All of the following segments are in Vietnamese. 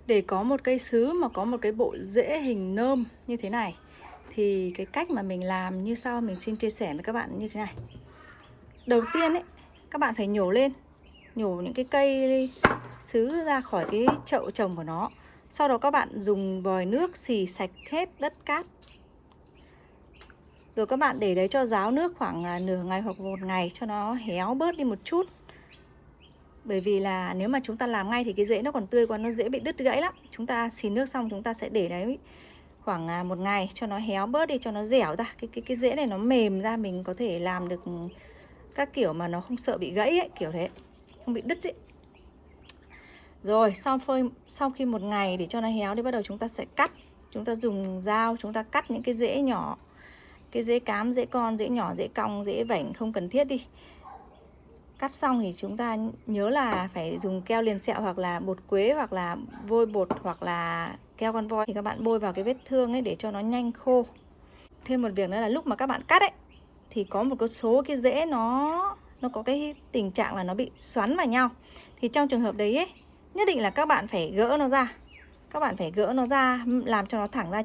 Để có một cây sứ mà có một cái bộ rễ hình nơm như thế này thì cái cách mà mình làm như sau, mình xin chia sẻ với các bạn như thế này. Đầu tiên ấy, các bạn phải nhổ những cái cây sứ ra khỏi cái chậu trồng của nó. Sau đó các bạn dùng vòi nước xì sạch hết đất cát. Rồi các bạn để đấy cho ráo nước khoảng nửa ngày hoặc một ngày cho nó héo bớt đi một chút. Bởi vì là nếu mà chúng ta làm ngay thì cái rễ nó còn tươi quá, nó dễ bị đứt gãy lắm. Chúng ta xì nước xong chúng ta sẽ để đấy khoảng một ngày cho nó héo bớt đi, cho nó dẻo ra. Cái rễ này nó mềm ra, mình có thể làm được các kiểu mà nó không sợ bị gãy ấy, kiểu thế, không bị đứt ấy. Rồi sau khi một ngày để cho nó héo thì bắt đầu chúng ta sẽ cắt. Chúng ta dùng dao chúng ta cắt những cái rễ nhỏ, cái rễ cám, rễ con, rễ nhỏ, rễ cong, rễ vảnh không cần thiết đi. Cắt xong thì chúng ta nhớ là phải dùng keo liền sẹo hoặc là bột quế hoặc là vôi bột hoặc là keo con voi thì các bạn bôi vào cái vết thương ấy để cho nó nhanh khô. Thêm một việc nữa là lúc mà các bạn cắt ấy thì có một số cái rễ nó có cái tình trạng là nó bị xoắn vào nhau. Thì trong trường hợp đấy ấy, nhất định là các bạn phải gỡ nó ra. Các bạn phải gỡ nó ra làm cho nó thẳng ra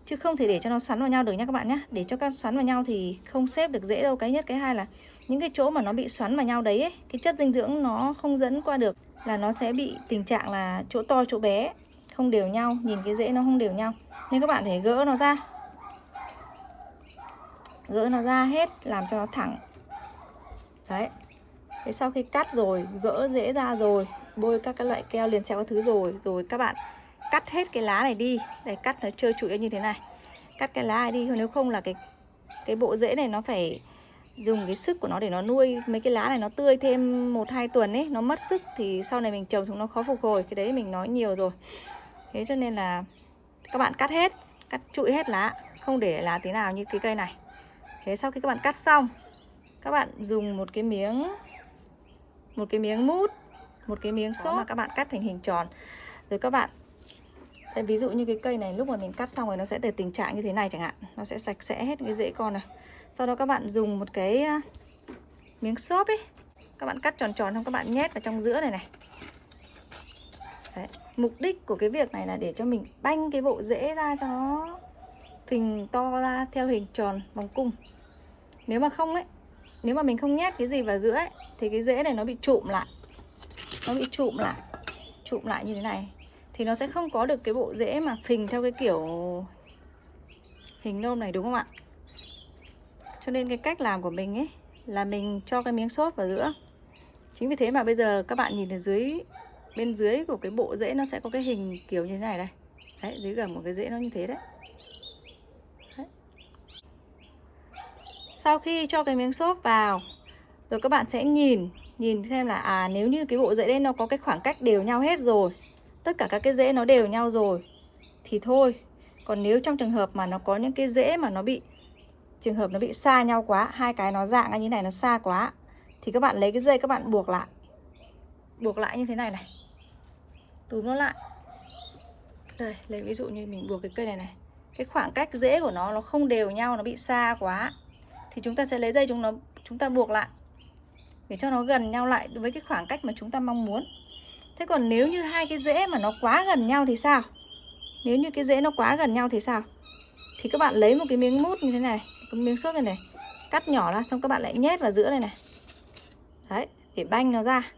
chứ không thể để cho nó xoắn vào nhau được nha các bạn nhé. Để cho các xoắn vào nhau thì không xếp được rễ đâu. Cái nhất, cái hai là những cái chỗ mà nó bị xoắn vào nhau đấy ấy, cái chất dinh dưỡng nó không dẫn qua được là nó sẽ bị tình trạng là chỗ to chỗ bé không đều nhau, nhìn cái rễ nó không đều nhau. Nên các bạn phải gỡ nó ra. Gỡ nó ra hết làm cho nó thẳng. Đấy. Thế sau khi cắt rồi, gỡ rễ ra rồi, bôi các cái loại keo liền sẹo các thứ rồi các bạn cắt hết cái lá này đi. Đây, cắt nó trơ trụi như thế này. Cắt cái lá này đi, nếu không là cái bộ rễ này nó phải dùng cái sức của nó để nó nuôi mấy cái lá này nó tươi thêm 1-2 tuần ấy, nó mất sức thì sau này mình trồng chúng nó khó phục hồi. Cái đấy mình nói nhiều rồi. Thế cho nên là các bạn cắt hết, cắt trụi hết lá, không để lá tí nào như cái cây này. Thế sau khi các bạn cắt xong, các bạn dùng một cái miếng mút, một cái miếng xốp mà các bạn cắt thành hình tròn. Rồi các bạn, ví dụ như cái cây này lúc mà mình cắt xong rồi nó sẽ từ tình trạng như thế này chẳng hạn, nó sẽ sạch sẽ hết cái rễ con này. Sau đó các bạn dùng một cái miếng xốp ấy, các bạn cắt tròn tròn xong các bạn nhét vào trong giữa này này. Đấy. Mục đích của cái việc này là để cho mình banh cái bộ rễ ra cho nó phình to ra theo hình tròn vòng cung. Nếu mà không ấy, nếu mà mình không nhét cái gì vào giữa ấy thì cái rễ này nó bị trụm lại. Nó bị trụm lại như thế này thì nó sẽ không có được cái bộ rễ mà phình theo cái kiểu hình nôm này, đúng không ạ? Cho nên cái cách làm của mình ấy là mình cho cái miếng xốp vào giữa. Chính vì thế mà bây giờ các bạn nhìn ở bên dưới của cái bộ rễ nó sẽ có cái hình kiểu như thế này đây. Đấy, dưới gầm của cái rễ nó như thế đấy. Đấy. Sau khi cho cái miếng xốp vào rồi các bạn sẽ nhìn xem là nếu như cái bộ rễ đây nó có cái khoảng cách đều nhau hết rồi, tất cả các cái rễ nó đều nhau rồi thì thôi. Còn nếu trong trường hợp mà nó có những cái rễ mà nó bị xa nhau quá, hai cái nó dạng như thế này nó xa quá thì các bạn lấy cái dây các bạn buộc lại như thế này này, túm nó lại. Đây, lấy ví dụ như mình buộc cái cây này này, cái khoảng cách rễ của nó không đều nhau, nó bị xa quá thì chúng ta sẽ lấy dây chúng ta buộc lại để cho nó gần nhau lại với cái khoảng cách mà chúng ta mong muốn. Thế còn nếu như hai cái rễ mà nó quá gần nhau thì sao? Nếu như cái rễ nó quá gần nhau thì sao? Thì các bạn lấy một cái miếng mút như thế này, cái miếng xốp này, cắt nhỏ ra xong các bạn lại nhét vào giữa này này. Đấy, để banh nó ra.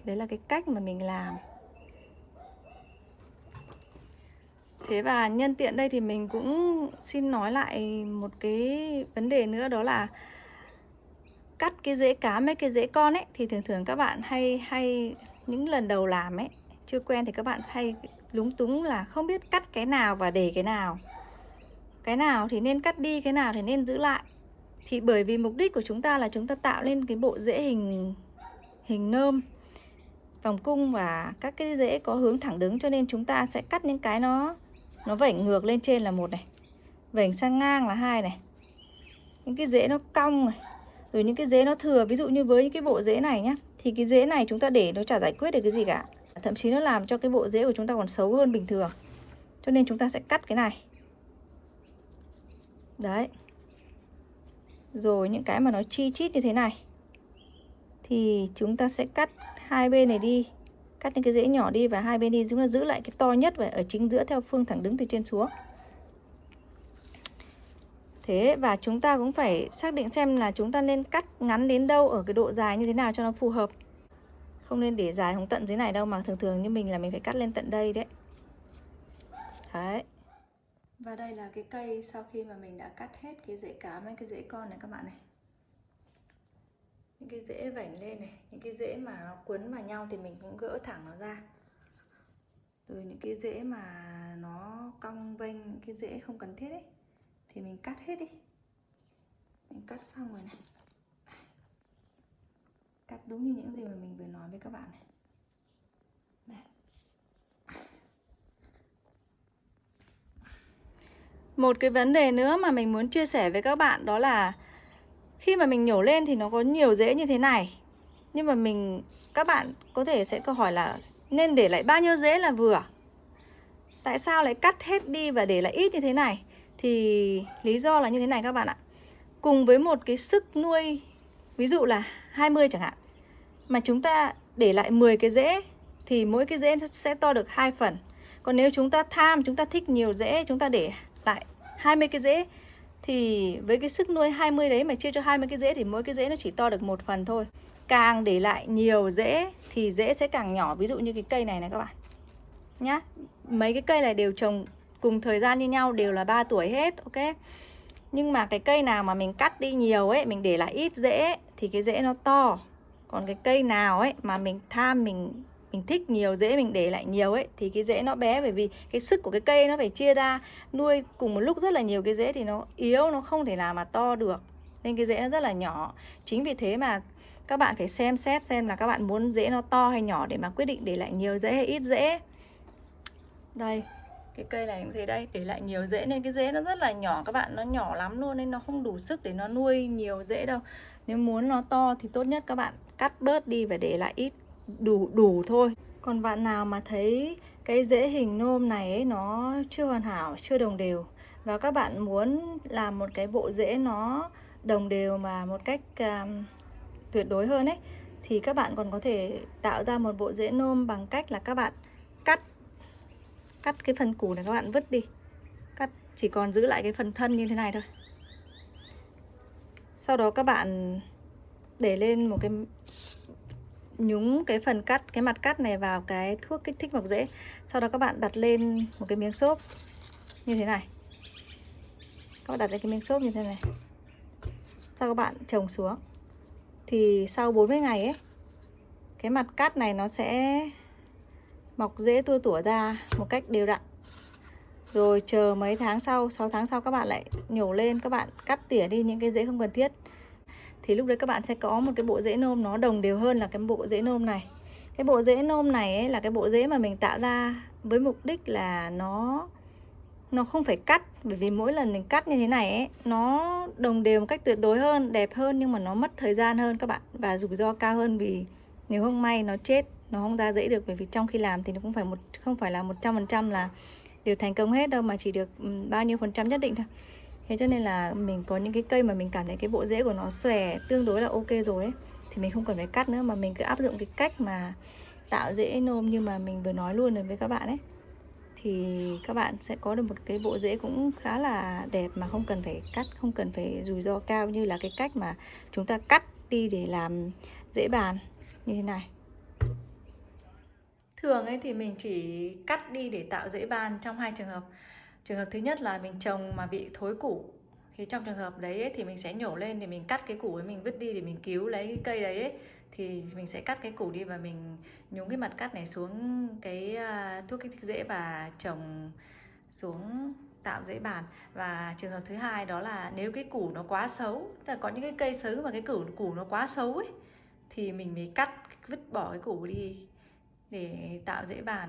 Đấy là cái cách mà mình làm. Thế và nhân tiện đây thì mình cũng xin nói lại một cái vấn đề nữa, đó là cắt cái rễ cám ấy, cái rễ con ấy thì thường các bạn hay những lần đầu làm ấy, chưa quen thì các bạn hay lúng túng là không biết cắt cái nào và để cái nào. Cái nào thì nên cắt đi, cái nào thì nên giữ lại. Thì bởi vì mục đích của chúng ta là chúng ta tạo lên cái bộ rễ hình nơm, vòng cung và các cái rễ có hướng thẳng đứng, cho nên chúng ta sẽ cắt những cái nó vảnh ngược lên trên là một này, vảnh sang ngang là hai này, những cái rễ nó cong này, rồi những cái rễ nó thừa. Ví dụ như với những cái bộ rễ này nhá, thì cái rễ này chúng ta để nó chả giải quyết được cái gì cả, thậm chí nó làm cho cái bộ rễ của chúng ta còn xấu hơn bình thường. Cho nên chúng ta sẽ cắt cái này. Đấy. Rồi những cái mà nó chi chít như thế này thì chúng ta sẽ cắt hai bên này đi Cắt những cái rễ nhỏ đi và hai bên đi, chúng ta giữ lại cái to nhất và ở chính giữa theo phương thẳng đứng từ trên xuống. Thế và chúng ta cũng phải xác định xem là chúng ta nên cắt ngắn đến đâu, ở cái độ dài như thế nào cho nó phù hợp. Không nên để dài xuống tận dưới này đâu, mà thường thường như mình là mình phải cắt lên tận đây đấy. Đấy. Và đây là cái cây sau khi mà mình đã cắt hết cái rễ cám với cái rễ con này các bạn này. Những cái rễ vảnh lên này, những cái rễ mà nó quấn vào nhau thì mình cũng gỡ thẳng nó ra. Rồi những cái rễ mà nó cong vênh, những cái rễ không cần thiết ấy thì mình cắt hết đi. Mình cắt xong rồi này. Cắt đúng như những gì mà mình vừa nói với các bạn này. Đấy. Một cái vấn đề nữa mà mình muốn chia sẻ với các bạn đó là khi mà mình nhổ lên thì nó có nhiều rễ như thế này. Nhưng mà các bạn có thể sẽ câu hỏi là nên để lại bao nhiêu rễ là vừa? Tại sao lại cắt hết đi và để lại ít như thế này? Thì lý do là như thế này các bạn ạ. Cùng với một cái sức nuôi, ví dụ là 20 chẳng hạn, mà chúng ta để lại 10 cái rễ thì mỗi cái rễ sẽ to được 2 phần. Còn nếu chúng ta chúng ta thích nhiều rễ, chúng ta để lại 20 cái rễ thì với cái sức nuôi 20 đấy mà chia cho 20 cái rễ thì mỗi cái rễ nó chỉ to được 1 phần thôi. Càng để lại nhiều rễ thì rễ sẽ càng nhỏ. Ví dụ như cái cây này này các bạn nhá. Mấy cái cây này đều trồng cùng thời gian như nhau, đều là 3 tuổi hết, ok. Nhưng mà cái cây nào mà mình cắt đi nhiều ấy, mình để lại ít rễ thì cái rễ nó to. Còn cái cây nào ấy mà mình thích nhiều rễ, mình để lại nhiều ấy thì cái rễ nó bé, bởi vì cái sức của cái cây nó phải chia ra nuôi cùng một lúc rất là nhiều cái rễ thì nó yếu, nó không thể nào mà to được. Nên cái rễ nó rất là nhỏ. Chính vì thế mà các bạn phải xem xét xem là các bạn muốn rễ nó to hay nhỏ để mà quyết định để lại nhiều rễ hay ít rễ. Đây, cái cây này cũng thế đây, để lại nhiều rễ nên cái rễ nó rất là nhỏ các bạn, nó nhỏ lắm luôn nên nó không đủ sức để nó nuôi nhiều rễ đâu. Nếu muốn nó to thì tốt nhất các bạn cắt bớt đi và để lại ít, đủ thôi. Còn bạn nào mà thấy cái rễ hình nôm này ấy, nó chưa hoàn hảo, chưa đồng đều và các bạn muốn làm một cái bộ rễ nó đồng đều mà một cách tuyệt đối hơn ấy, thì các bạn còn có thể tạo ra một bộ rễ nôm bằng cách là các bạn cắt cái phần củ này, các bạn vứt đi, chỉ còn giữ lại cái phần thân như thế này thôi. Sau đó các bạn để lên một cái, nhúng cái phần cắt, cái mặt cắt này vào cái thuốc kích thích mọc rễ. Sau đó các bạn đặt lên một cái miếng xốp như thế này. Các bạn đặt lên cái miếng xốp như thế này. Sau các bạn trồng xuống. Thì sau 40 ngày ấy, cái mặt cắt này nó sẽ mọc rễ tua tủa ra một cách đều đặn. Rồi chờ mấy tháng sau, 6 tháng sau các bạn lại nhổ lên, các bạn cắt tỉa đi những cái rễ không cần thiết. Thì lúc đấy các bạn sẽ có một cái bộ rễ nôm nó đồng đều hơn là cái bộ rễ nôm này. Cái bộ rễ nôm này ấy là cái bộ rễ mà mình tạo ra với mục đích là nó không phải cắt. Bởi vì mỗi lần mình cắt như thế này ấy, nó đồng đều một cách tuyệt đối hơn, đẹp hơn, nhưng mà nó mất thời gian hơn các bạn. Và rủi ro cao hơn vì nếu không may nó chết, nó không ra rễ được. Bởi vì trong khi làm thì nó cũng không phải là 100% là đều thành công hết đâu, mà chỉ được bao nhiêu phần trăm nhất định thôi. Thế cho nên là mình có những cái cây mà mình cảm thấy cái bộ rễ của nó xòe tương đối là ok rồi ấy, thì mình không cần phải cắt nữa, mà mình cứ áp dụng cái cách mà tạo rễ nôm như mà mình vừa nói luôn rồi với các bạn ấy, thì các bạn sẽ có được một cái bộ rễ cũng khá là đẹp mà không cần phải cắt, không cần phải rủi ro cao như là cái cách mà chúng ta cắt đi để làm rễ bàn như thế này. Thường ấy thì mình chỉ cắt đi để tạo rễ bàn trong hai trường hợp. Trường hợp thứ nhất là mình trồng mà bị thối củ, thì trong trường hợp đấy ấy, thì mình sẽ nhổ lên để mình cắt cái củ ấy, mình vứt đi để mình cứu lấy cái cây đấy ấy. Thì mình sẽ cắt cái củ đi và mình nhúng cái mặt cắt này xuống cái thuốc kích thích rễ và trồng xuống tạo rễ bàn. Và trường hợp thứ hai đó là nếu cái củ nó quá xấu, tức là có những cái cây xấu mà cái củ nó quá xấu ấy, thì mình mới vứt bỏ cái củ đi để tạo rễ bàn.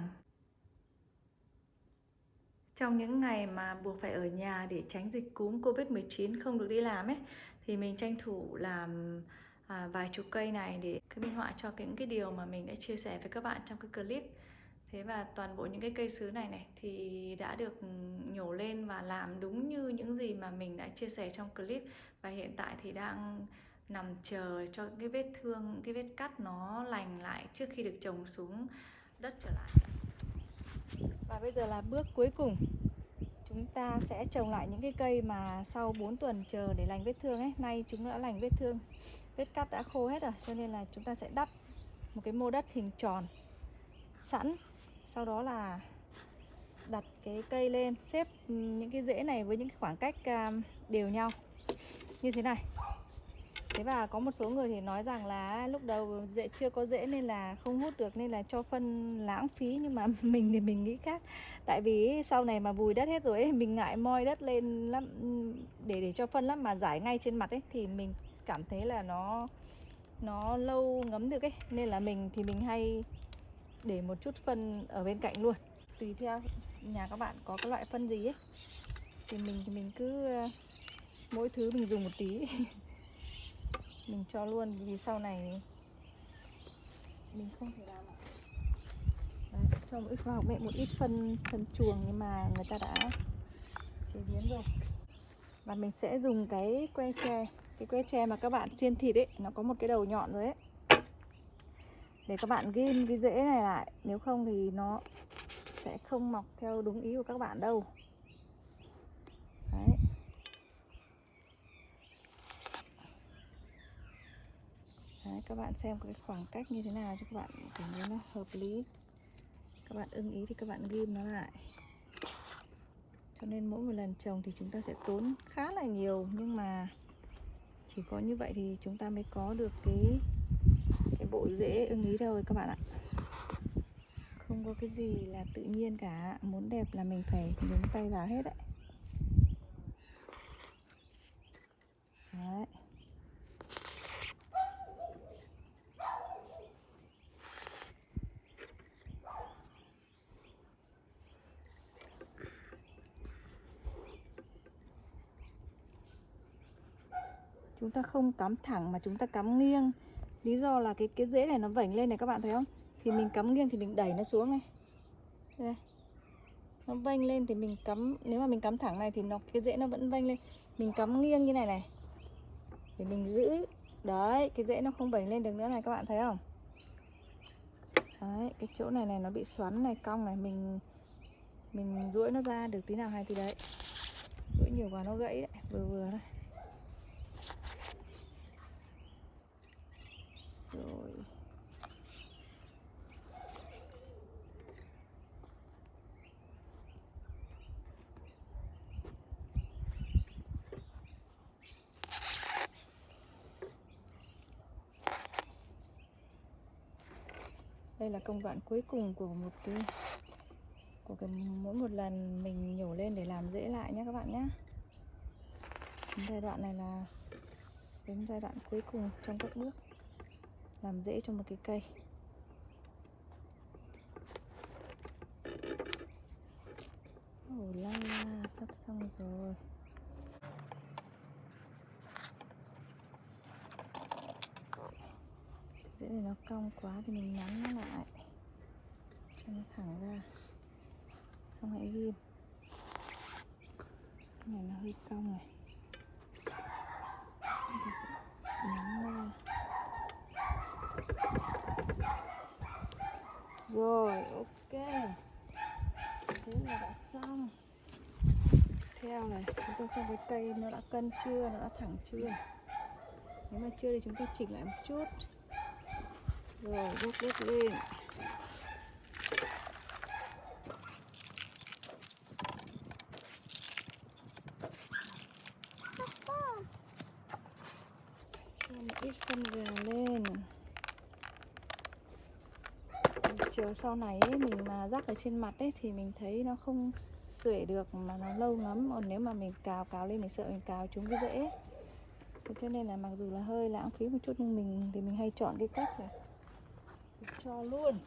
Trong những ngày mà buộc phải ở nhà để tránh dịch cúm Covid-19 không được đi làm ấy, thì mình tranh thủ làm vài chục cây này để minh họa cho những cái điều mà mình đã chia sẻ với các bạn trong cái clip. Thế và toàn bộ những cái cây sứ này thì đã được nhổ lên và làm đúng như những gì mà mình đã chia sẻ trong clip. Và hiện tại thì đang nằm chờ cho cái vết thương, cái vết cắt nó lành lại trước khi được trồng xuống đất trở lại. Và bây giờ là bước cuối cùng. Chúng ta sẽ trồng lại những cái cây mà sau 4 tuần chờ để lành vết thương ấy. Nay chúng đã lành vết thương, vết cắt đã khô hết rồi, cho nên là chúng ta sẽ đắp một cái mô đất hình tròn sẵn. Sau đó là đặt cái cây lên, xếp những cái rễ này với những cái khoảng cách đều nhau như thế này. Thế và có một số người thì nói rằng là lúc đầu rễ chưa có rễ nên là không hút được, nên là cho phân lãng phí. Nhưng mà mình thì mình nghĩ khác. Tại vì sau này mà vùi đất hết rồi ấy, mình ngại moi đất lên lắm để cho phân lắm, mà rải ngay trên mặt ấy thì mình cảm thấy là nó lâu ngấm được ấy, nên là mình hay để một chút phân ở bên cạnh luôn. Tùy theo nhà các bạn có cái loại phân gì ấy thì mình cứ mỗi thứ mình dùng một tí. Mình cho luôn vì sau này mình không thể làm ạ. Đấy, cho một ít khoa học, một ít phân chuồng nhưng mà người ta đã chế biến rồi. Và mình sẽ dùng cái que tre, cái que tre mà các bạn xiên thịt ấy, nó có một cái đầu nhọn rồi ấy, để các bạn ghim cái rễ này lại, nếu không thì nó sẽ không mọc theo đúng ý của các bạn đâu. Đấy. Đấy, các bạn xem cái khoảng cách như thế nào cho các bạn cảm thấy nó hợp lý. Các bạn ưng ý thì các bạn ghim nó lại. Cho nên mỗi một lần trồng thì chúng ta sẽ tốn khá là nhiều, nhưng mà chỉ có như vậy thì chúng ta mới có được cái bộ rễ ưng ý thôi các bạn ạ. Không có cái gì là tự nhiên cả, muốn đẹp là mình phải nhúng tay vào hết đấy. Đấy. Chúng ta không cắm thẳng mà chúng ta cắm nghiêng. Lý do là cái rễ này nó vảnh lên này các bạn thấy không? Thì mình cắm nghiêng thì mình đẩy nó xuống này. Đây. Nó vênh lên thì mình cắm, nếu mà mình cắm thẳng này thì cái rễ nó vẫn vênh lên. Mình cắm nghiêng như này này để mình giữ. Đấy, cái rễ nó không vảnh lên được nữa này, các bạn thấy không? Đấy, cái chỗ này nó bị xoắn này, cong này, mình duỗi nó ra được tí nào hay tí đấy. Duỗi nhiều quá nó gãy đấy, vừa vừa thôi. Rồi. Đây là công đoạn cuối cùng của mỗi một lần mình nhổ lên để làm rễ lại nhé các bạn nhé. Giai đoạn này là đến giai đoạn cuối cùng trong các bước làm rễ cho một cái cây. Ồ la la, sắp xong rồi. Rễ này nó cong quá thì mình nắn nó lại cho nó thẳng ra, xong hãy ghim. Cái này nó hơi cong này, ta sẽ nắn ra. Rồi, ok, thế là đã xong. Theo này, chúng ta xem cái cây nó đã cân chưa, nó đã thẳng chưa. Nếu mà chưa thì chúng ta chỉnh lại một chút. Rồi, bước lên. Cho một ít phân gà lên. Chiều sau này ấy, mình mà rắc ở trên mặt ấy thì mình thấy nó không xuể được mà nó lâu lắm. Còn nếu mà mình cào lên, mình sợ mình cào trúng cái rễ. Thế cho nên là mặc dù là hơi lãng phí một chút nhưng mình hay chọn cái cách là cho luôn.